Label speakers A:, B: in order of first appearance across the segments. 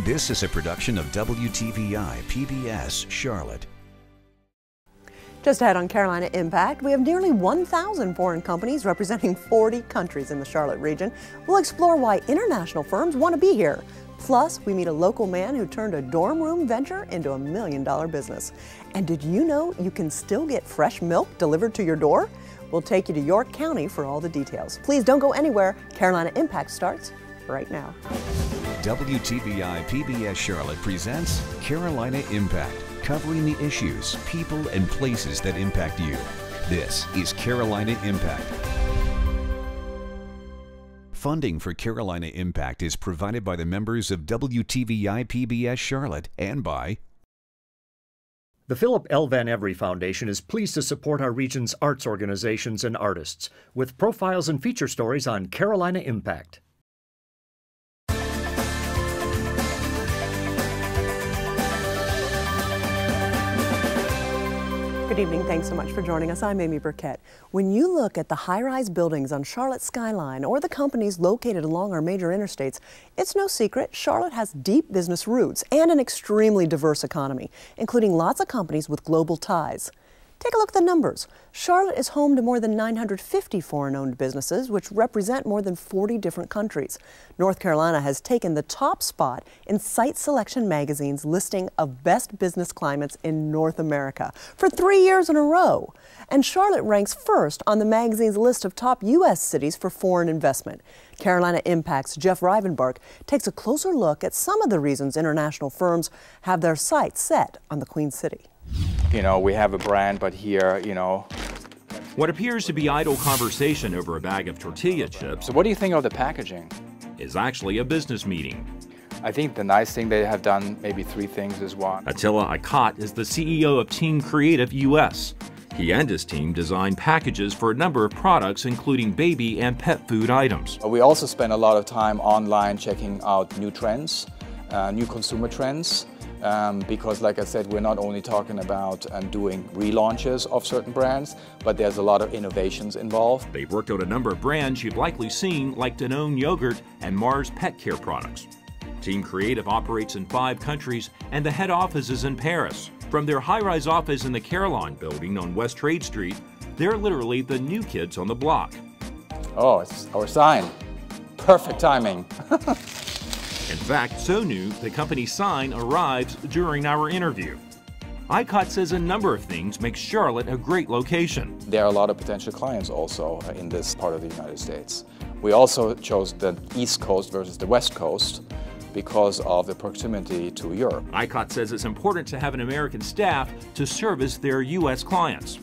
A: This is a production of WTVI PBS Charlotte.
B: Just ahead on Carolina Impact, we have nearly 1,000 foreign companies representing 40 countries in the Charlotte region. We'll explore why international firms want to be here. Plus, we meet a local man who turned a dorm room venture into a $1 million business. And did you know you can still get fresh milk delivered to your door? We'll take you to York County for all the details. Please don't go anywhere. Carolina Impact starts right now.
A: WTVI PBS Charlotte presents Carolina Impact, covering the issues, people, and places that impact you. This is Carolina Impact. Funding for Carolina Impact is provided by the members of WTVI PBS Charlotte and by
C: the Philip L. Van Every Foundation is pleased to support our region's arts organizations and artists with profiles and feature stories on Carolina Impact.
B: Good evening. Thanks so much for joining us. I'm Amy Burkett. When you look at the high-rise buildings on Charlotte's skyline or the companies located along our major interstates, it's no secret Charlotte has deep business roots and an extremely diverse economy, including lots of companies with global ties. Take a look at the numbers. Charlotte is home to more than 950 foreign-owned businesses, which represent more than 40 different countries. North Carolina has taken the top spot in Site Selection magazine's listing of best business climates in North America for 3 years in a row. And Charlotte ranks first on the magazine's list of top U.S. cities for foreign investment. Carolina Impact's Jeff Rivenbark takes a closer look at some of the reasons international firms have their sights set on the Queen City.
D: You know, we have a brand, but here, you know.
E: What appears to be idle conversation over a bag of tortilla chips
D: So what do you think of the packaging?
E: is actually a business meeting.
D: I think the nice thing they have done, maybe three things is one.
E: Attila Ikot is the CEO of Team Creative US. He and his team designed packages for a number of products, including baby and pet food items.
D: We also spend a lot of time online checking out new trends, new consumer trends. Because like I said, we're not only talking about doing relaunches of certain brands, but there's a lot of innovations involved.
E: They've worked on a number of brands you've likely seen, like Danone yogurt and Mars pet care products. Team Creative operates in 5 countries, and the head office is in Paris. From their high-rise office in the Caroline building on West Trade Street, they're literally the new kids on the block.
D: Oh, it's our sign. Perfect timing.
E: In fact, so new, the company's sign arrives during our interview. Ikot says a number of things make Charlotte a great location.
D: There are a lot of potential clients also in this part of the United States. We also chose the East Coast versus the West Coast because of the proximity to Europe.
E: Ikot says it's important to have an American staff to service their U.S. clients.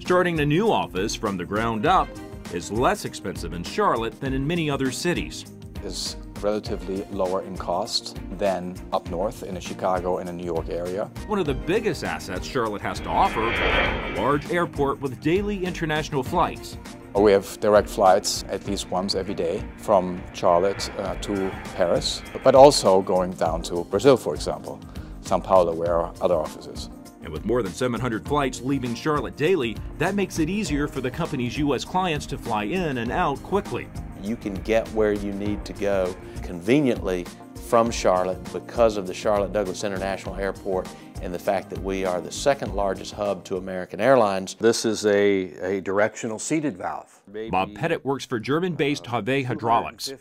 E: Starting a new office from the ground up is less expensive in Charlotte than in many other cities.
D: It's relatively lower in cost than up north in the Chicago and the New York area.
E: One of the biggest assets Charlotte has to offer, a large airport with daily international flights.
D: We have direct flights at least once every day from Charlotte to Paris, but also going down to Brazil, for example, Sao Paulo, where our other office is.
E: And with more than 700 flights leaving Charlotte daily, that makes it easier for the company's U.S. clients to fly in and out quickly.
F: You can get where you need to go conveniently from Charlotte because of the Charlotte Douglas International Airport and the fact that we are the second largest hub to American Airlines.
G: This is a directional seated valve.
E: Bob Pettit works for German-based Have Hydraulics.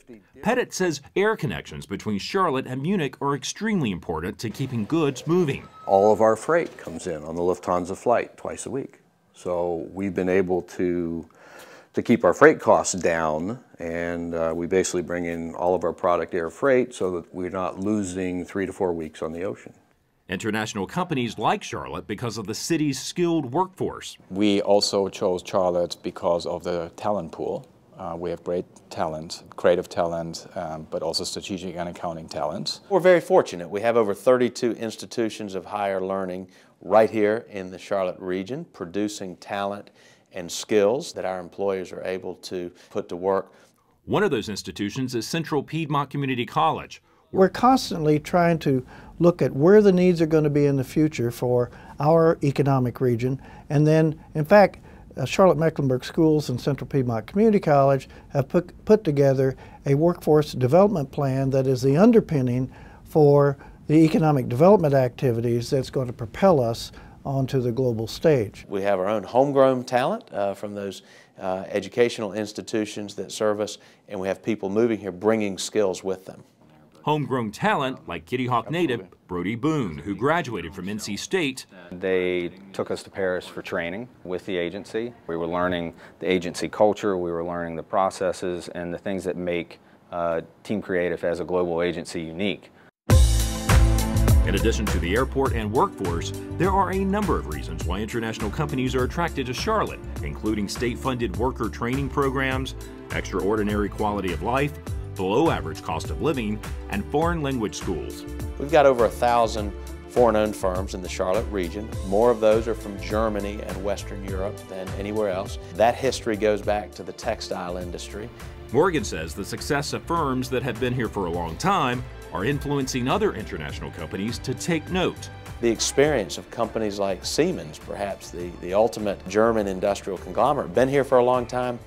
E: Pettit says air connections between Charlotte and Munich are extremely important to keeping goods moving.
G: All of our freight comes in on the Lufthansa flight twice a week. So we've been able to keep our freight costs down, and we basically bring in all of our product air freight so that we're not losing 3 to 4 weeks on the ocean.
E: International companies like Charlotte because of the city's skilled workforce.
D: We also chose Charlotte because of the talent pool. We have great talent, creative talent, but also strategic and accounting talent.
F: We're very fortunate. We have over 32 institutions of higher learning right here in the Charlotte region, producing talent and skills that our employers are able to put to work.
E: One of those institutions is Central Piedmont Community College.
H: We're constantly trying to look at where the needs are going to be in the future for our economic region. And then, in fact, Charlotte-Mecklenburg Schools and Central Piedmont Community College have put together a workforce development plan that is the underpinning for the economic development activities that's going to propel us onto the global stage.
F: We have our own homegrown talent from those educational institutions that serve us, and we have people moving here bringing skills with them.
E: Homegrown talent like Kitty Hawk native Brody Boone, who graduated from NC State.
I: They took us to Paris for training with the agency. We were learning the agency culture, we were learning the processes and the things that make Team Creative as a global agency unique.
E: In addition to the airport and workforce, there are a number of reasons why international companies are attracted to Charlotte, including state-funded worker training programs, extraordinary quality of life, below average cost of living, and foreign language schools.
F: We've got over 1,000 foreign-owned firms in the Charlotte region. More of those are from Germany and Western Europe than anywhere else. That history goes back to the textile industry.
E: Morgan says the success of firms that have been here for a long time are influencing other international companies to take note.
F: The experience of companies like Siemens, perhaps the ultimate German industrial conglomerate, been here for a long time,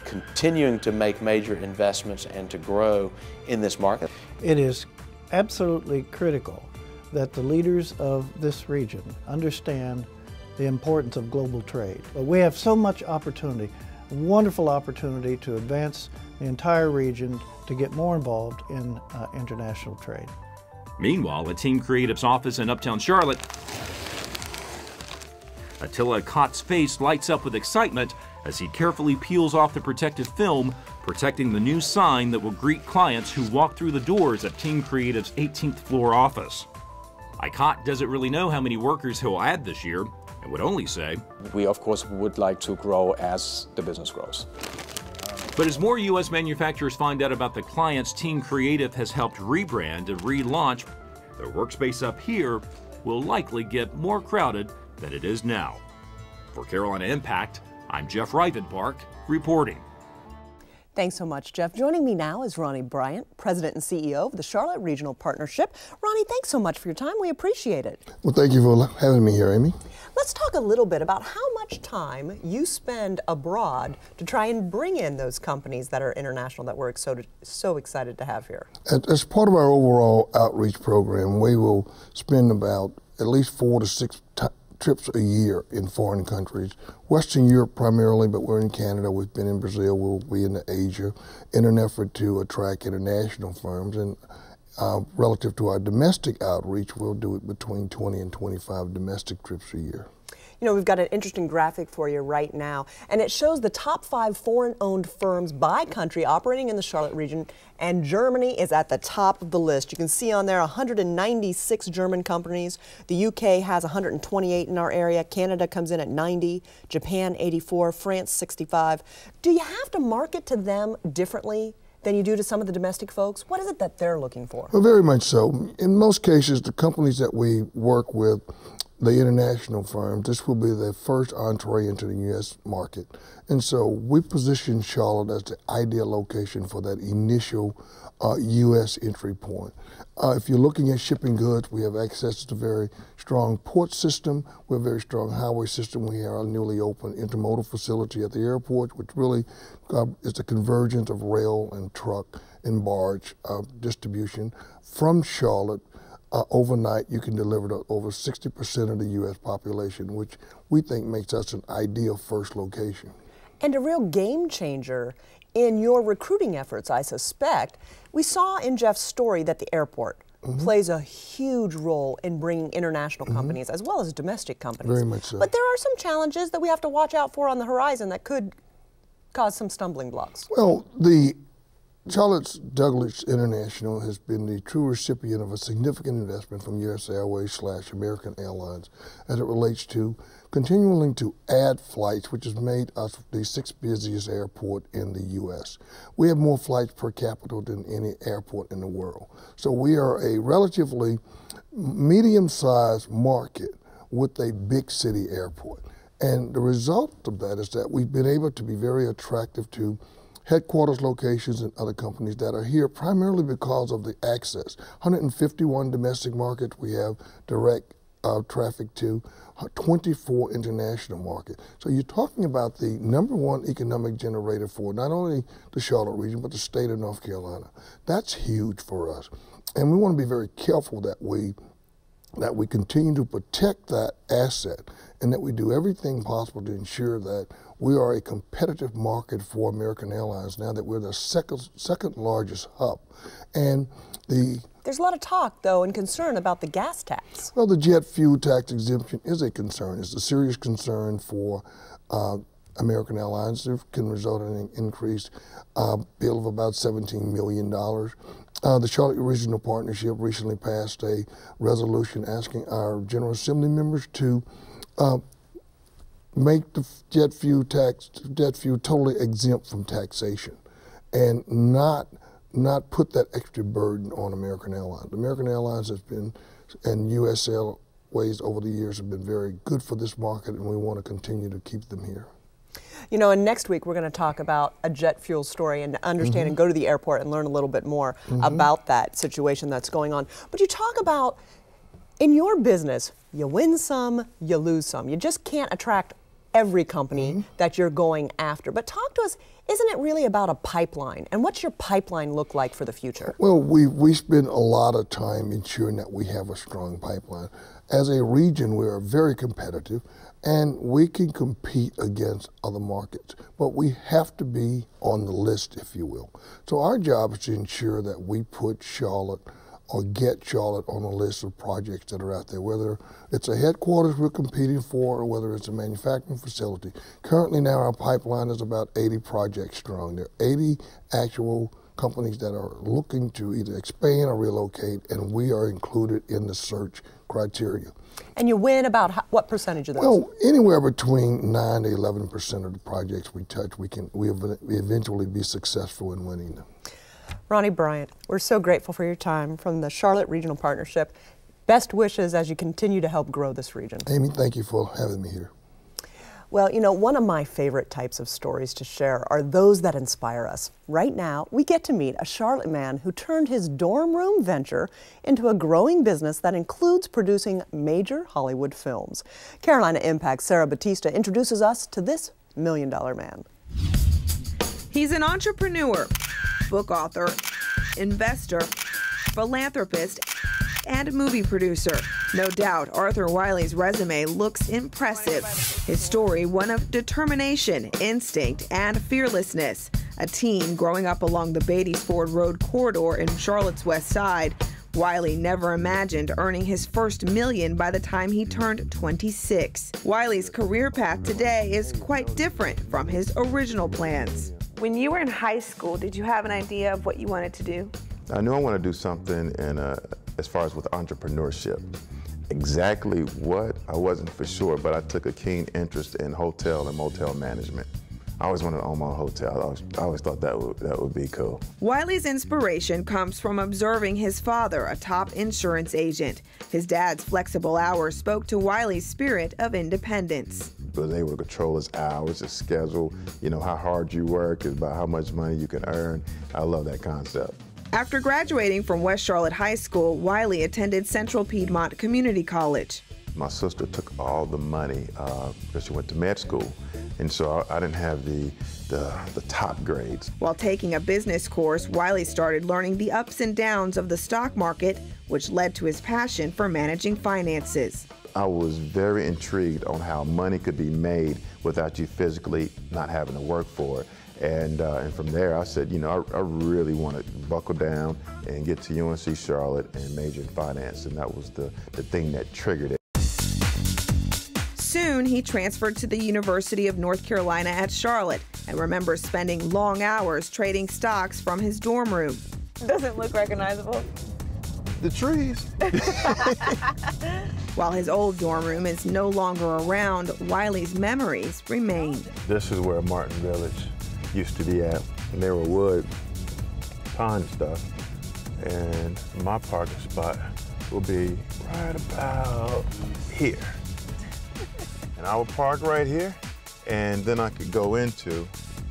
F: continuing to make major investments and to grow in this market.
H: It is absolutely critical that the leaders of this region understand the importance of global trade. But we have so much opportunity, wonderful opportunity to advance the entire region to get more involved in international trade.
E: Meanwhile, at Team Creative's office in Uptown Charlotte, Attila Kott's face lights up with excitement as he carefully peels off the protective film, protecting the new sign that will greet clients who walk through the doors at Team Creative's 18th floor office. Kott doesn't really know how many workers he'll add this year and would only say,
D: We of course would like to grow as the business grows.
E: But as more U.S. manufacturers find out about the clients Team Creative has helped rebrand and relaunch, their workspace up here will likely get more crowded than it is now. For Carolina Impact, I'm Jeff Rivenpark reporting.
B: Thanks so much, Jeff. Joining me now is Ronnie Bryant, President and CEO of the Charlotte Regional Partnership. Ronnie, thanks so much for your time. We appreciate it.
J: Well, thank you for having me here, Amy.
B: Let's talk a little bit about how much time you spend abroad to try and bring in those companies that are international that we're so excited to have here.
J: As part of our overall outreach program, we will spend about at least 4 to 6 trips a year in foreign countries. Western Europe primarily, but we're in Canada, we've been in Brazil, we'll be in Asia, in an effort to attract international firms. And relative to our domestic outreach, we'll do it between 20 and 25 domestic trips a year.
B: You know, we've got an interesting graphic for you right now, and it shows the top 5 foreign-owned firms by country operating in the Charlotte region, and Germany is at the top of the list. You can see on there 196 German companies. The UK has 128 in our area. Canada comes in at 90, Japan 84, France 65. Do you have to market to them differently than you do to some of the domestic folks? What is it that they're looking for?
J: Well, very much so. In most cases, the companies that we work with, the international firms, this will be their first entree into the U.S. market. And so we position Charlotte as the ideal location for that initial U.S. entry point. If you're looking at shipping goods, we have access to a very strong port system. We have a very strong highway system. We have our newly opened intermodal facility at the airport, which really is the convergence of rail and truck and barge distribution from Charlotte. Overnight, you can deliver to over 60% of the U.S. population, which we think makes us an ideal first location.
B: And a real game changer in your recruiting efforts, I suspect. We saw in Jeff's story that the airport plays a huge role in bringing international companies as well as domestic companies.
J: Very much so.
B: But there are some challenges that we have to watch out for on the horizon that could cause some stumbling blocks.
J: Well, the Charlotte's Douglas International has been the true recipient of a significant investment from U.S. Airways / American Airlines as it relates to continuing to add flights, which has made us the 6th busiest airport in the U.S. We have more flights per capita than any airport in the world. So we are a relatively medium-sized market with a big city airport. And the result of that is that we've been able to be very attractive to headquarters locations and other companies that are here primarily because of the access. 151 domestic markets we have direct traffic to, 24 international markets. So you're talking about the #1 economic generator for not only the Charlotte region, but the state of North Carolina. That's huge for us. And we want to be very careful that we continue to protect that asset and that we do everything possible to ensure that we are a competitive market for American Airlines now that we're the second largest hub. And
B: there's a lot of talk, though, and concern about the gas tax.
J: Well, the jet fuel tax exemption is a concern. It's a serious concern for American Airlines. It can result in an increased bill of about $17 million. The Charlotte Regional Partnership recently passed a resolution asking our General Assembly members to make the jet fuel totally exempt from taxation and not put that extra burden on American Airlines. American Airlines has been, and U.S. Airways over the years have been very good for this market, and we want to continue to keep them here.
B: You know, and next week we're going to talk about a jet fuel story and understand and go to the airport and learn a little bit more about that situation that's going on. But you talk about, in your business, you win some, you lose some. You just can't attract every company that you're going after. But talk to us, isn't it really about a pipeline? And what's your pipeline look like for the future?
J: Well, we spend a lot of time ensuring that we have a strong pipeline. As a region, we are very competitive, and we can compete against other markets, but we have to be on the list, if you will. So our job is to ensure that we put Charlotte or get Charlotte on a list of projects that are out there, whether it's a headquarters we're competing for or whether it's a manufacturing facility. Currently now our pipeline is about 80 projects strong. There are 80 actual companies that are looking to either expand or relocate, and we are included in the search criteria.
B: And you win about what percentage of those?
J: Well, anywhere between 9 to 11% of the projects we touch, we eventually be successful in winning them.
B: Ronnie Bryant, we're so grateful for your time from the Charlotte Regional Partnership. Best wishes as you continue to help grow this region.
J: Amy, thank you for having me here.
B: Well, you know, one of my favorite types of stories to share are those that inspire us. Right now, we get to meet a Charlotte man who turned his dorm room venture into a growing business that includes producing major Hollywood films. Carolina Impact's Sarah Batista introduces us to this $1 million man.
K: He's an entrepreneur, book author, investor, philanthropist, and movie producer. No doubt, Arthur Wiley's resume looks impressive. His story, one of determination, instinct, and fearlessness. A teen growing up along the Beatties Ford Road corridor in Charlotte's West Side, Wiley never imagined earning his first $1 million by the time he turned 26. Wiley's career path today is quite different from his original plans.
L: When you were in high school, did you have an idea of what you wanted to do?
M: I knew I wanted to do something as far as with entrepreneurship. Exactly what, I wasn't for sure, but I took a keen interest in hotel and motel management. I always wanted to own my own hotel. I always thought that would be cool.
K: Wiley's inspiration comes from observing his father, a top insurance agent. His dad's flexible hours spoke to Wiley's spirit of independence.
M: He was able to control his hours, his schedule, you know, how hard you work is about how much money you can earn. I love that concept.
K: After graduating from West Charlotte High School, Wiley attended Central Piedmont Community College.
M: My sister took all the money because she went to med school, and so I didn't have the top grades.
K: While taking a business course, Wiley started learning the ups and downs of the stock market, which led to his passion for managing finances.
M: I was very intrigued on how money could be made without you physically not having to work for it. And from there, I said, you know, I really want to buckle down and get to UNC Charlotte and major in finance, and that was the thing that triggered it.
K: Soon, he transferred to the University of North Carolina at Charlotte and remembers spending long hours trading stocks from his dorm room.
L: Doesn't look recognizable.
M: The trees.
K: While his old dorm room is no longer around, Wiley's memories remain.
M: This is where Martin Village used to be at, and there were wood pond stuff, and my parking spot will be right about here. And I would park right here, and then I could go into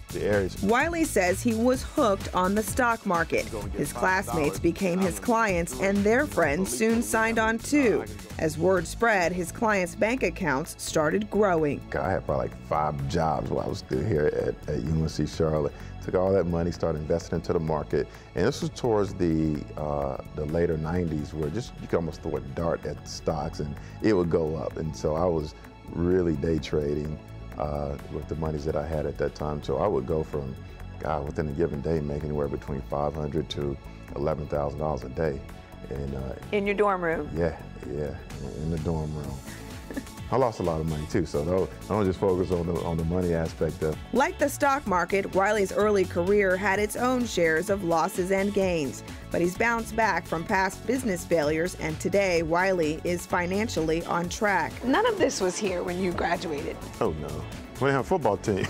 M: the areas.
K: Wiley says he was hooked on the stock market. His classmates became his clients, and their friends soon signed on too. As word spread, his clients' bank accounts started growing.
M: I had probably like 5 jobs while I was still here at UNC Charlotte Took all that money, started investing into the market, and this was towards the later 90s, where just you could almost throw a dart at the stocks and it would go up. And so I was really day trading with the monies that I had at that time. So I would go from, God, within a given day, making anywhere between $500 to $11,000 a day. And
L: in your dorm room?
M: Yeah, in the dorm room. I lost a lot of money too, so don't just focus on the money aspect of.
K: Like the stock market, Wiley's early career had its own shares of losses and gains, but he's bounced back from past business failures, and today Wiley is financially on track.
L: None of this was here when you graduated.
M: Oh no, we didn't have a football team.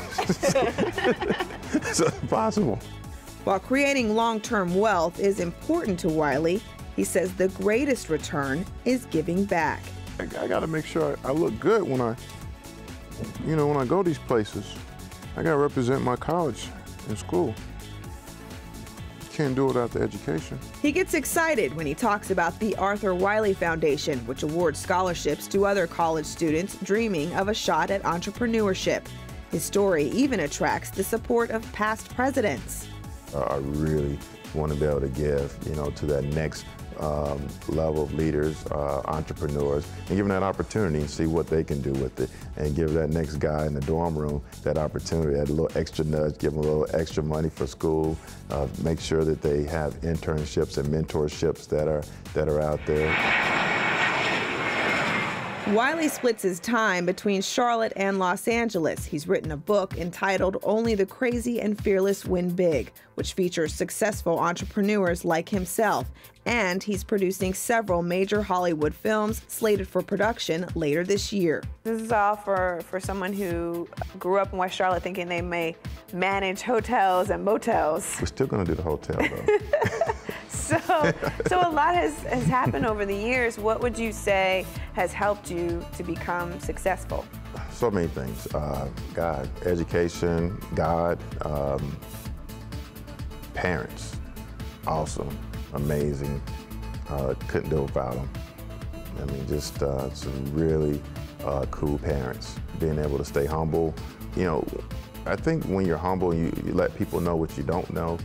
M: It's impossible.
K: While creating long-term wealth is important to Wiley, he says the greatest return is giving back.
M: I got to make sure I look good when I go these places. I got to represent my college and school. Can't do it without the education.
K: He gets excited when he talks about the Arthur Wiley Foundation, which awards scholarships to other college students dreaming of a shot at entrepreneurship. His story even attracts the support of past presidents.
M: I really want to be able to give, to that next level of leaders, entrepreneurs, and give them that opportunity and see what they can do with it, and give that next guy in the dorm room that opportunity, that little extra nudge, give them a little extra money for school, make sure that they have internships and mentorships that are out there.
K: Wiley splits his time between Charlotte and Los Angeles. He's written a book entitled Only the Crazy and Fearless Win Big, which features successful entrepreneurs like himself. And he's producing several major Hollywood films slated for production later this year.
L: This is all for someone who grew up in West Charlotte thinking they may manage hotels and motels.
M: We're still going to do the hotel, though.
L: So a lot has happened over the years. What would you say has helped you to become successful?
M: So many things. God, education, God, parents, awesome, amazing. Couldn't do it without them. I mean, just some really cool parents. Being able to stay humble. I think when you're humble, you let people know what you don't know,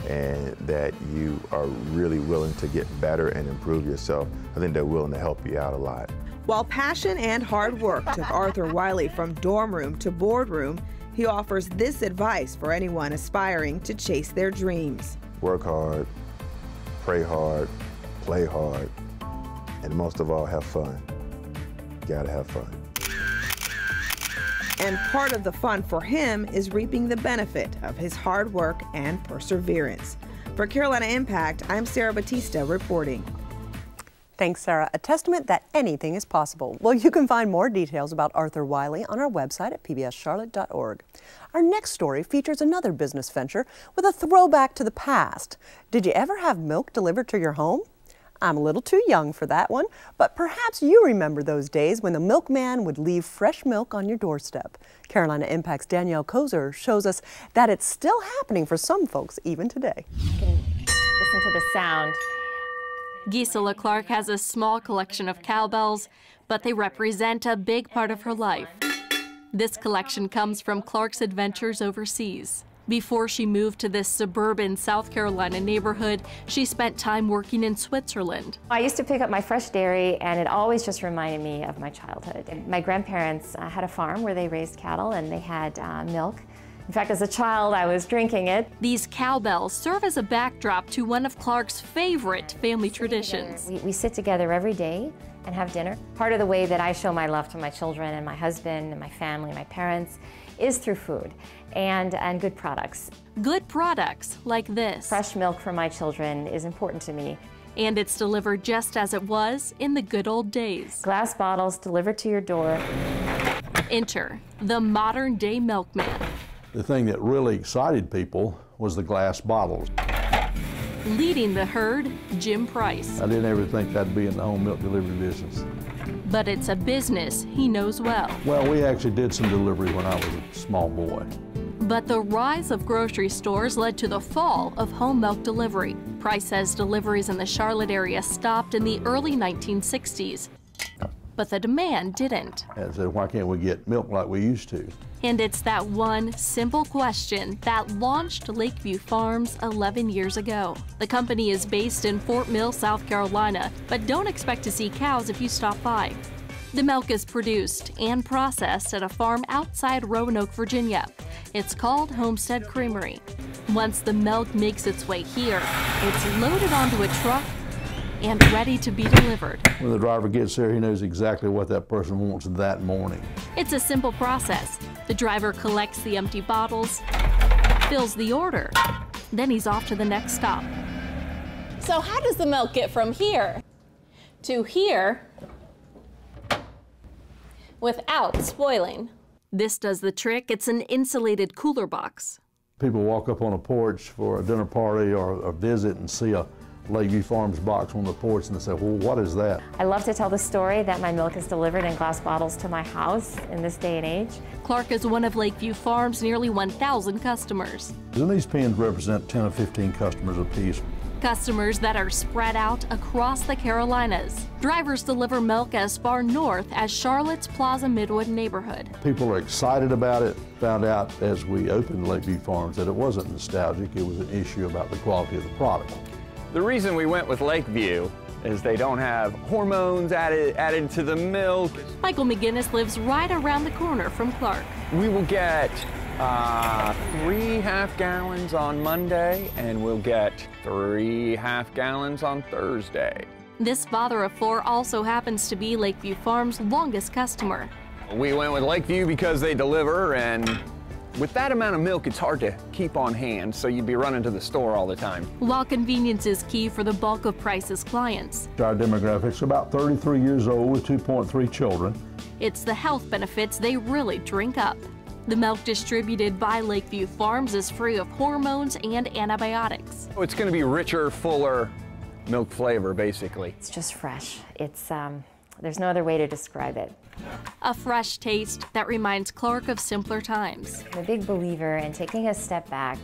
M: and that you are really willing to get better and improve yourself. I think they're willing to help you out a lot.
K: While passion and hard work took Arthur Wiley from dorm room to boardroom, he offers this advice for anyone aspiring to chase their dreams.
M: Work hard, pray hard, play hard, and most of all, have fun. You gotta have fun.
K: And part of the fun for him is reaping the benefit of his hard work and perseverance. For Carolina Impact, I'm Sarah Batista reporting.
B: Thanks, Sarah. A testament that anything is possible. Well, you can find more details about Arthur Wiley on our website at pbscharlotte.org. Our next story features another business venture with a throwback to the past. Did you ever have milk delivered to your home? I'm a little too young for that one, but perhaps you remember those days when the milkman would leave fresh milk on your doorstep. Carolina Impact's Danielle Kozer shows us that it's still happening for some folks even today.
N: You can listen to the sound. Gisela Clark has a small collection of cowbells, but they represent a big part of her life. This collection comes from Clark's adventures overseas. Before she moved to this suburban South Carolina neighborhood, she spent time working in Switzerland.
O: I used to pick up my fresh dairy, and it always just reminded me of my childhood. My grandparents had a farm where they raised cattle, and they had milk. In fact, as a child, I was drinking it.
N: These cowbells serve as a backdrop to one of Clark's favorite family traditions.
O: We sit together every day and have dinner. Part of the way that I show my love to my children and my husband and my family, my parents, is through food and good products.
N: Good products like this.
O: Fresh milk for my children is important to me.
N: And it's delivered just as it was in the good old days.
O: Glass bottles delivered to your door.
N: Enter the modern day milkman.
P: The thing that really excited people was the glass bottles.
N: Leading the herd, Jim Price.
P: I didn't ever think I'd be in the home milk delivery business.
N: But it's a business he knows well.
P: Well, we actually did some delivery when I was a small boy.
N: But the rise of grocery stores led to the fall of home milk delivery. Price says deliveries in the Charlotte area stopped in the early 1960s. but the demand didn't.
P: I said, why can't we get milk like we used to?
N: And it's that one simple question that launched Lakeview Farms 11 years ago. The company is based in Fort Mill, South Carolina, but don't expect to see cows if you stop by. The milk is produced and processed at a farm outside Roanoke, Virginia. It's called Homestead Creamery. Once the milk makes its way here, it's loaded onto a truck and ready to be delivered.
P: When the driver gets there, he knows exactly what that person wants that morning.
N: It's a simple process. The driver collects the empty bottles, fills the order, then he's off to the next stop.
Q: So how does the milk get from here to here without spoiling?
N: This does the trick. It's an insulated cooler box.
P: People walk up on a porch for a dinner party or a visit and see a Lakeview Farms box on the porch and they say, well, what is that?
O: I love to tell the story that my milk is delivered in glass bottles to my house in this day and age.
N: Clark is one of Lakeview Farms' nearly 1,000 customers.
P: And these pens represent 10 or 15 customers apiece.
N: Customers that are spread out across the Carolinas. Drivers deliver milk as far north as Charlotte's Plaza Midwood neighborhood.
P: People are excited about it. Found out as we opened Lakeview Farms that it wasn't nostalgic, it was an issue about the quality of the product.
R: The reason we went with Lakeview is they don't have hormones added to the milk.
N: Michael McGinnis lives right around the corner from Clark.
R: We will get 3 half gallons on Monday, and we'll get 3 half gallons on Thursday.
N: This father of 4 also happens to be Lakeview Farms' longest customer.
R: We went with Lakeview because they deliver, and with that amount of milk, it's hard to keep on hand, so you'd be running to the store all the time.
N: While convenience is key for the bulk of Price's clients,
P: Our demographics are about 33 years old with 2.3 children.
N: It's the health benefits they really drink up. The milk distributed by Lakeview Farms is free of hormones and antibiotics.
R: It's going to be richer, fuller milk flavor, basically.
O: It's just fresh. It's, there's no other way to describe it.
N: A fresh taste that reminds Clark of simpler times.
O: I'm a big believer in taking a step back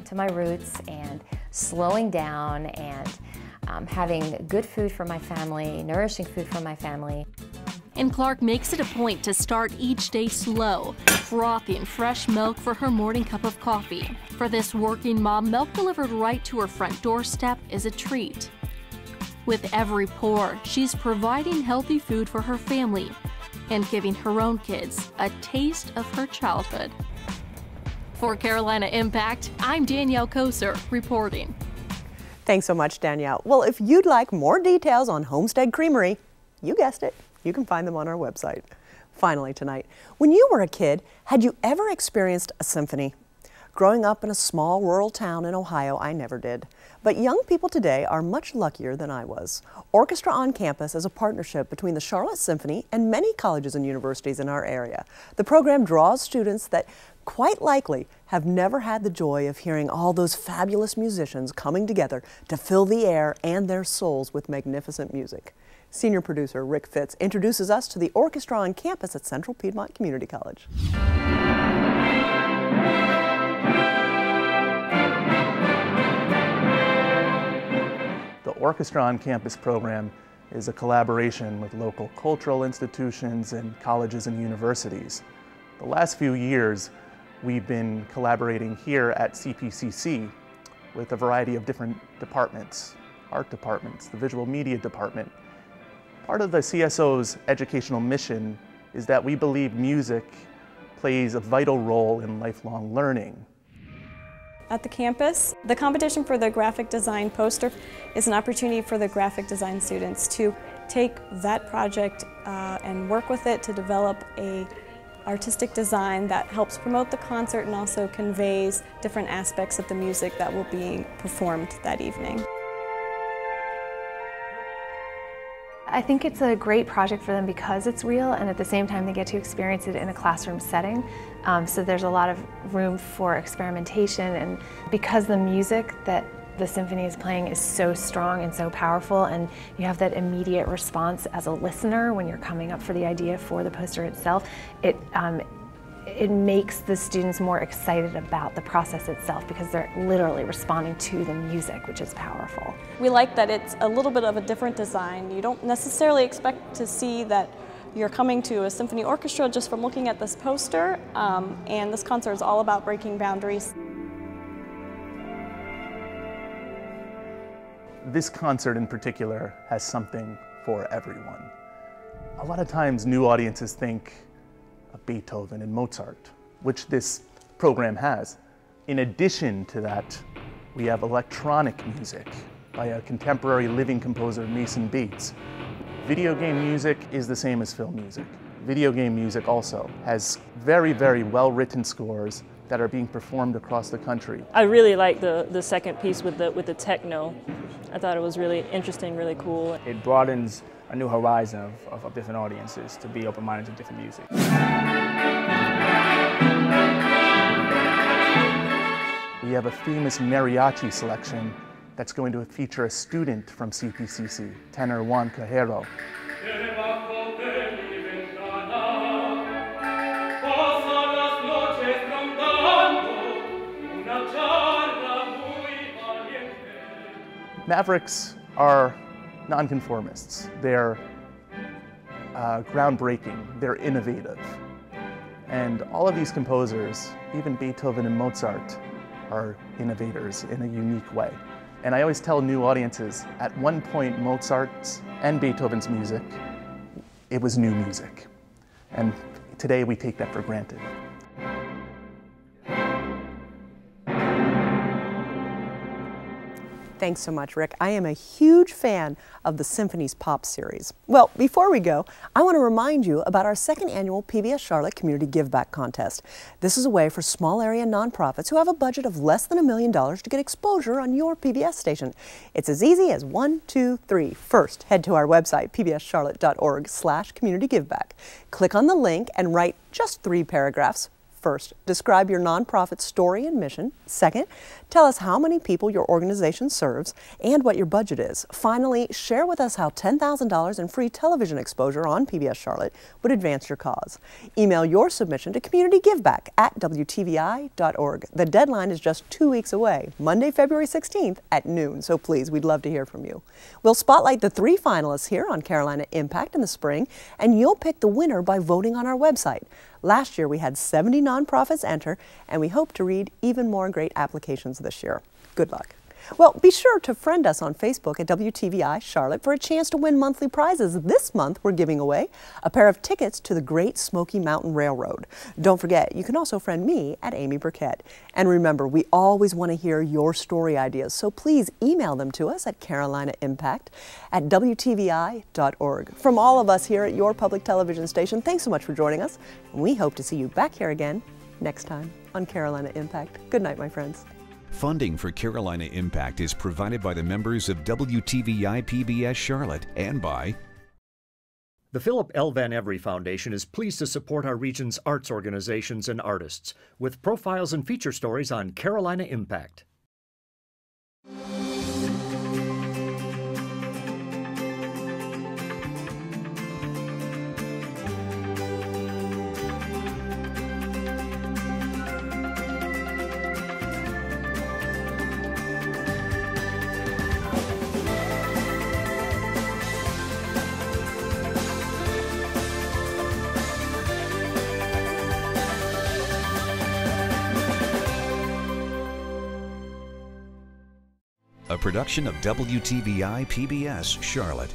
O: to my roots and slowing down and having good food for my family, nourishing food for my family.
N: And Clark makes it a point to start each day slow, frothing fresh milk for her morning cup of coffee. For this working mom, milk delivered right to her front doorstep is a treat. With every pour, she's providing healthy food for her family and giving her own kids a taste of her childhood. For Carolina Impact, I'm Danielle Koser reporting.
B: Thanks so much, Danielle. Well, if you'd like more details on Homestead Creamery, you guessed it, you can find them on our website. Finally tonight, when you were a kid, had you ever experienced a symphony? Growing up in a small rural town in Ohio, I never did. But young people today are much luckier than I was. Orchestra on Campus is a partnership between the Charlotte Symphony and many colleges and universities in our area. The program draws students that quite likely have never had the joy of hearing all those fabulous musicians coming together to fill the air and their souls with magnificent music. Senior producer Rick Fitz introduces us to the Orchestra on Campus at Central Piedmont Community College.
S: The Orchestra on Campus program is a collaboration with local cultural institutions and colleges and universities. The last few years, we've been collaborating here at CPCC with a variety of different departments, art departments, the visual media department. Part of the CSO's educational mission is that we believe music plays a vital role in lifelong learning.
T: At the campus, the competition for the graphic design poster is an opportunity for the graphic design students to take that project and work with it to develop a artistic design that helps promote the concert and also conveys different aspects of the music that will be performed that evening.
U: I think it's a great project for them because it's real, and at the same time they get to experience it in a classroom setting. So there's a lot of room for experimentation, and because the music that the symphony is playing is so strong and so powerful, and you have that immediate response as a listener when you're coming up for the idea for the poster itself, it makes the students more excited about the process itself because they're literally responding to the music, which is powerful.
T: We like that it's a little bit of a different design. You don't necessarily expect to see that You're coming to a symphony orchestra just from looking at this poster, and this concert is all about breaking boundaries.
S: This concert in particular has something for everyone. A lot of times new audiences think of Beethoven and Mozart, which this program has. In addition to that, we have electronic music by a contemporary living composer, Mason Beats. Video game music is the same as film music. Video game music also has very, very well-written scores that are being performed across the country.
A: I really like the second piece with the techno. I thought it was really interesting, really cool.
V: It broadens a new horizon of different audiences to be open-minded to different music.
S: We have a famous mariachi selection that's going to feature a student from CPCC, tenor Juan Cajero. Mavericks are nonconformists. They're groundbreaking, they're innovative. And all of these composers, even Beethoven and Mozart, are innovators in a unique way. And I always tell new audiences, at one point Mozart's and Beethoven's music, it was new music. And today we take that for granted.
B: Thanks so much, Rick. I am a huge fan of the Symphonies Pop series. Well, before we go, I want to remind you about our second annual PBS Charlotte Community Give Back Contest. This is a way for small area nonprofits who have a budget of less than $1 million to get exposure on your PBS station. It's as easy as 1, 2, 3. First, head to our website, pbscharlotte.org/communitygiveback. Click on the link and write just 3 paragraphs. First, describe your nonprofit story and mission. Second, tell us how many people your organization serves and what your budget is. Finally, share with us how $10,000 in free television exposure on PBS Charlotte would advance your cause. Email your submission to communitygiveback@wtvi.org. The deadline is just 2 weeks away, Monday, February 16th at noon, so please, we'd love to hear from you. We'll spotlight the 3 finalists here on Carolina Impact in the spring, and you'll pick the winner by voting on our website. Last year we had 70 nonprofits enter, and we hope to read even more great applications this year. Good luck. Well, be sure to friend us on Facebook at WTVI Charlotte for a chance to win monthly prizes. This month we're giving away a pair of tickets to the Great Smoky Mountain Railroad. Don't forget, you can also friend me at Amy Burkett. And remember, we always want to hear your story ideas, so please email them to us at carolinaimpact@wtvi.org. From all of us here at your public television station, thanks so much for joining us. And we hope to see you back here again next time on Carolina Impact. Good night, my friends.
W: Funding for Carolina Impact is provided by the members of WTVI PBS Charlotte and by
C: the Philip L. Van Every Foundation is pleased to support our region's arts organizations and artists with profiles and feature stories on Carolina Impact.
W: a production of WTVI PBS Charlotte.